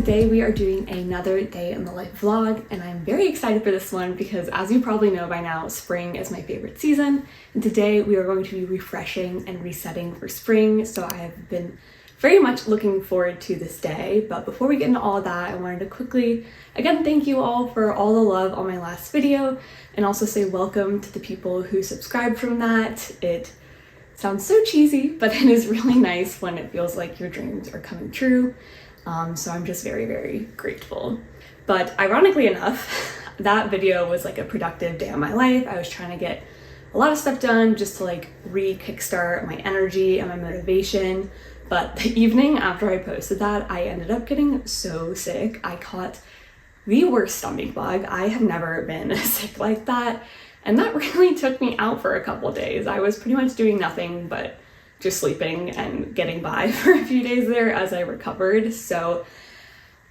today we are doing another day in the life vlog, and I'm very excited for this one because, as you probably know by now, spring is my favorite season, and today we are going to be refreshing and resetting for spring, so I have been very much looking forward to this day. But before we get into all of that, I wanted to quickly, again, thank you all for all the love on my last video, and also say welcome to the people who subscribed from that. It sounds so cheesy, but it is really nice when it feels like your dreams are coming true. So I'm just very, very grateful. But ironically enough, that video was like a productive day of my life. I was trying to get a lot of stuff done just to like kickstart my energy and my motivation. But the evening after I posted that, I ended up getting so sick. I caught the worst stomach bug. I have never been sick like that. And that really took me out for a couple of days. I was pretty much doing nothing but just sleeping and getting by for a few days there as I recovered. So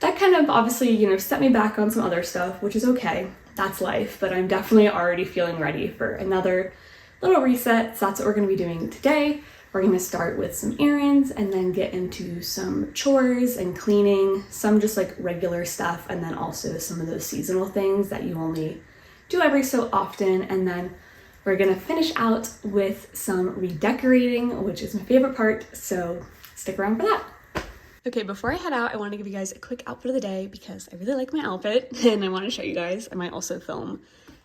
that kind of obviously, set me back on some other stuff, which is okay. That's life, but I'm definitely already feeling ready for another little reset. So that's what we're gonna be doing today. We're gonna start with some errands and then get into some chores and cleaning, some just like regular stuff, and then also some of those seasonal things that you only do every so often. And then we're gonna finish out with some redecorating, which is my favorite part, so stick around for that. Okay, before I head out, I want to give you guys a quick outfit of the day because I really like my outfit and I want to show you guys. I might also film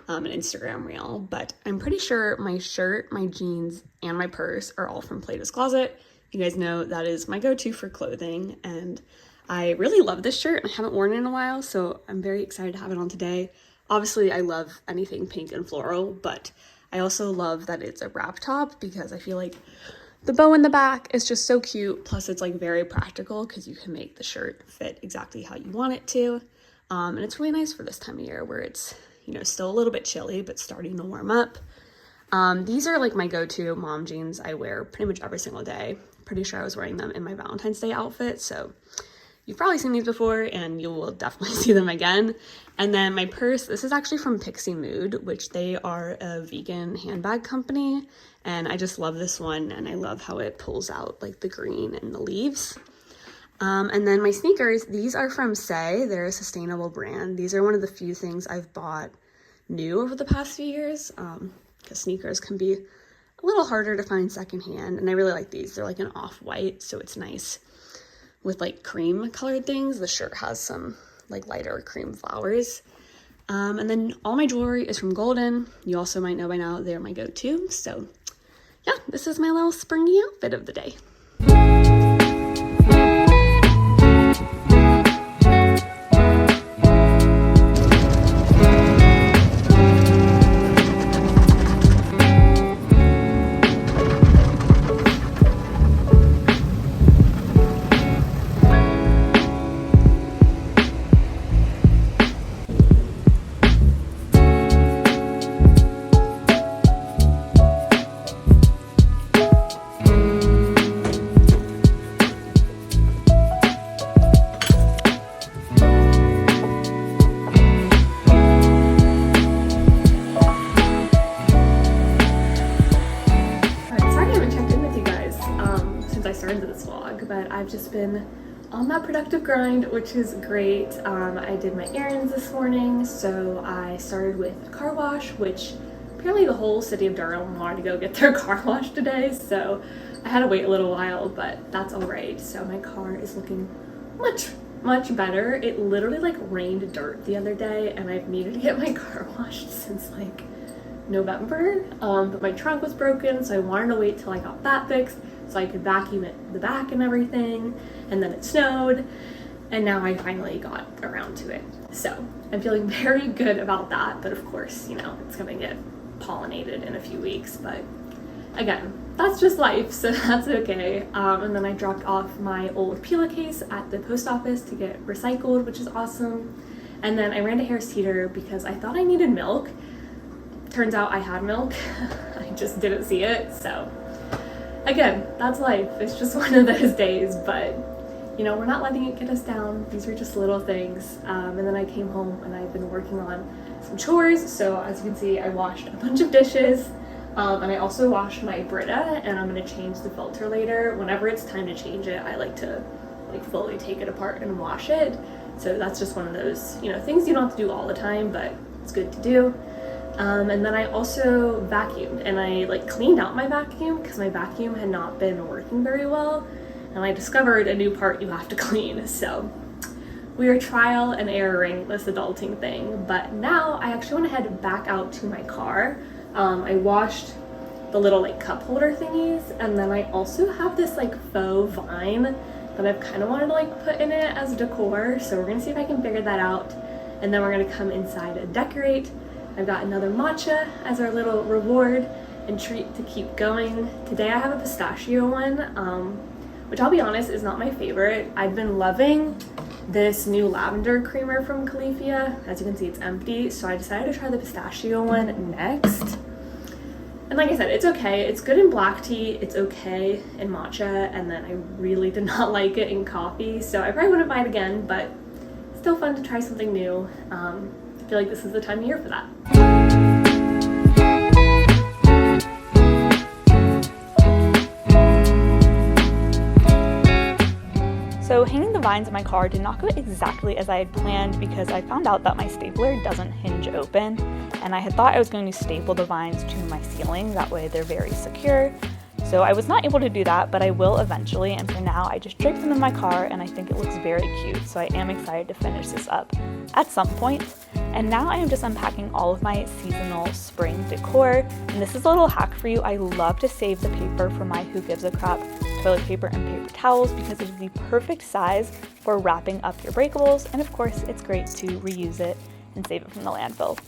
an Instagram reel, but I'm pretty sure my shirt, my jeans, and my purse are all from Plato's Closet. You guys know that is my go-to for clothing, and I really love this shirt. I haven't worn it in a while, so I'm very excited to have it on today. Obviously, I love anything pink and floral, but I also love that it's a wrap top because I feel like the bow in the back is just so cute. Plus it's like very practical because you can make the shirt fit exactly how you want it to. And it's really nice for this time of year where it's, still a little bit chilly, but starting to warm up. These are like my go-to mom jeans I wear pretty much every single day. Pretty sure I was wearing them in my Valentine's Day outfit. So you've probably seen these before and you will definitely see them again. And then my purse, this is actually from Pixie Mood, which they are a vegan handbag company. And I just love this one, and I love how it pulls out like the green and the leaves. And then my sneakers, these are from Say. They're a sustainable brand. These are one of the few things I've bought new over the past few years, because sneakers can be a little harder to find secondhand. And I really like these. They're like an off-white, so it's nice with like cream colored things. The shirt has some like lighter cream flowers. And then all my jewelry is from Golden. You also might know by now they're my go-to. So yeah, this is my little springy outfit of the day. But I've just been on that productive grind, which is great. I did my errands this morning, so I started with a car wash, which apparently the whole city of Durham wanted to go get their car wash today, so I had to wait a little while, but that's all right. So my car is looking much better. It literally like rained dirt the other day, and I've needed to get my car washed since like November, but my trunk was broken, so I wanted to wait till I got that fixed so I could vacuum it, the back and everything, and then it snowed, and now I finally got around to it. So I'm feeling very good about that, but of course, it's gonna get pollinated in a few weeks, but again, that's just life, so that's okay. And then I dropped off my old pillowcase at the post office to get recycled, which is awesome. And then I ran to Harris Teeter because I thought I needed milk. Turns out I had milk. I just didn't see it, so again, that's life. It's just one of those days, but we're not letting it get us down. These are just little things. And then I came home and I've been working on some chores. So as you can see, I washed a bunch of dishes, and I also washed my Brita, and I'm gonna change the filter later. Whenever it's time to change it, I like to like fully take it apart and wash it. So that's just one of those, you know, things you don't have to do all the time, but it's good to do. And then I also vacuumed, and I like cleaned out my vacuum because my vacuum had not been working very well, and I discovered a new part you have to clean. So we are trial and erroring this adulting thing, but now I actually want to head back out to my car. I washed the little like cup holder thingies, and then I also have this like faux vine that I've kind of wanted to like put in it as decor. So we're gonna see if I can figure that out, and then we're gonna come inside and decorate. I've got another matcha as our little reward and treat to keep going. Today I have a pistachio one, which I'll be honest is not my favorite. I've been loving this new lavender creamer from Califia. As you can see, it's empty, so I decided to try the pistachio one next. And like I said, it's okay. It's good in black tea, it's okay in matcha, and then I really did not like it in coffee, so I probably wouldn't buy it again, but still fun to try something new. I feel like this is the time of year for that. So hanging the vines in my car did not go exactly as I had planned because I found out that my stapler doesn't hinge open, and I had thought I was going to staple the vines to my ceiling, that way they're very secure. So I was not able to do that, but I will eventually, and for now I just draped them in my car and I think it looks very cute, so I am excited to finish this up at some point. And now I am just unpacking all of my seasonal spring decor, and this is a little hack for you. I love to save the paper for my Who Gives a Crap toilet paper and paper towels because it is the perfect size for wrapping up your breakables, and of course it's great to reuse it and save it from the landfill.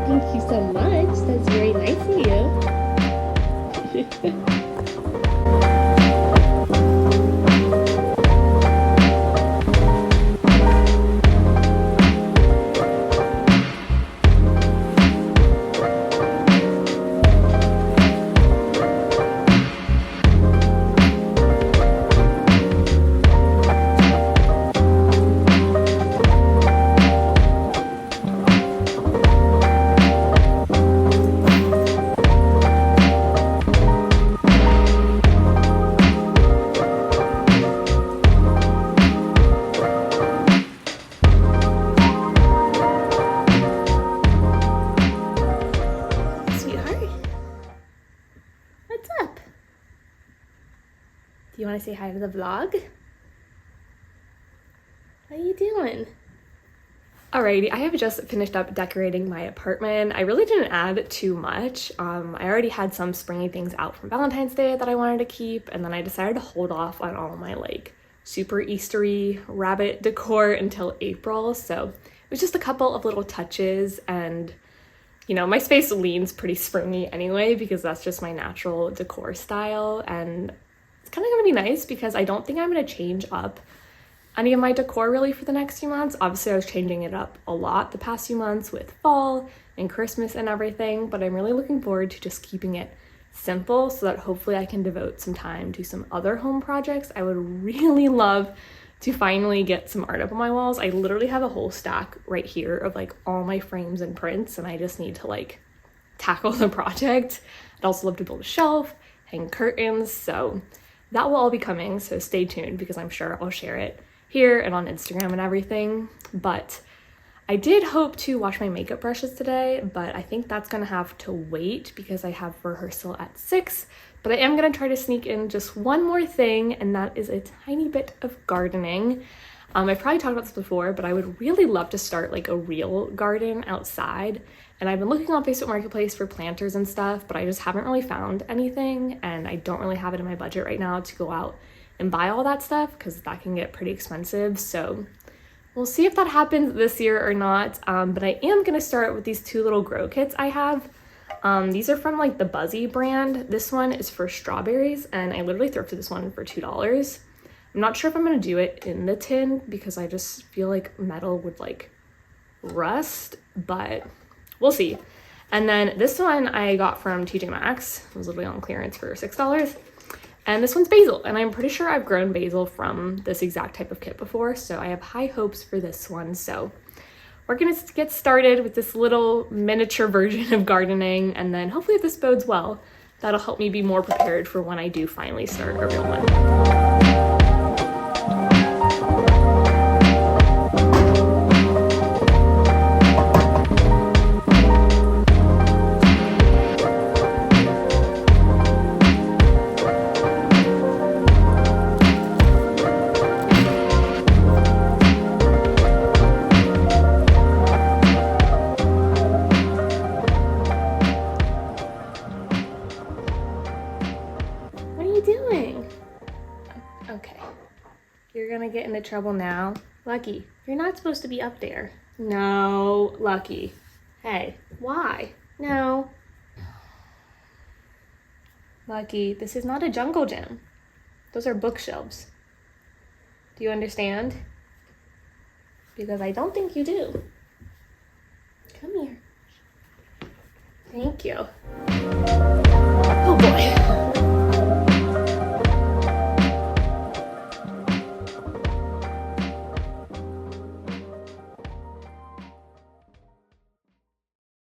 Thank you so much. That's very nice of you. Do you want to say hi to the vlog? How you doing? Alrighty, I have just finished up decorating my apartment. I really didn't add too much. I already had some springy things out from Valentine's Day that I wanted to keep, and then I decided to hold off on all my like super Eastery rabbit decor until April. So it was just a couple of little touches, and you know, my space leans pretty springy anyway because that's just my natural decor style, and it's kind of going to be nice because I don't think I'm going to change up any of my decor really for the next few months. Obviously I was changing it up a lot the past few months with fall and Christmas and everything, but I'm really looking forward to just keeping it simple so that hopefully I can devote some time to some other home projects. I would really love to finally get some art up on my walls. I literally have a whole stack right here of like all my frames and prints, and I just need to like tackle the project. I'd also love to build a shelf, hang curtains, so that will all be coming, so stay tuned because I'm sure I'll share it here and on Instagram and everything. But I did hope to wash my makeup brushes today, but I think that's gonna have to wait because I have rehearsal at 6. But I am gonna try to sneak in just one more thing, and that is a tiny bit of gardening. I've probably talked about this before, but I would really love to start like a real garden outside. And I've been looking on Facebook Marketplace for planters and stuff, but I just haven't really found anything, and I don't really have it in my budget right now to go out and buy all that stuff because that can get pretty expensive. So we'll see if that happens this year or not, but I am gonna start with these 2 little grow kits I have. These are from like the Buzzy brand. This one is for strawberries, and I literally thrifted this one for $2. I'm not sure if I'm gonna do it in the tin because I just feel like metal would like rust, but we'll see. And then this one I got from TJ Maxx. It was literally on clearance for $6. And this one's basil, and I'm pretty sure I've grown basil from this exact type of kit before, so I have high hopes for this one. So we're gonna get started with this little miniature version of gardening, and then hopefully if this bodes well, that'll help me be more prepared for when I do finally start a real one. Okay, you're gonna get into trouble now. Lucky, you're not supposed to be up there. No, Lucky. Hey, why? No. Lucky, this is not a jungle gym. Those are bookshelves. Do you understand? Because I don't think you do. Come here. Thank you.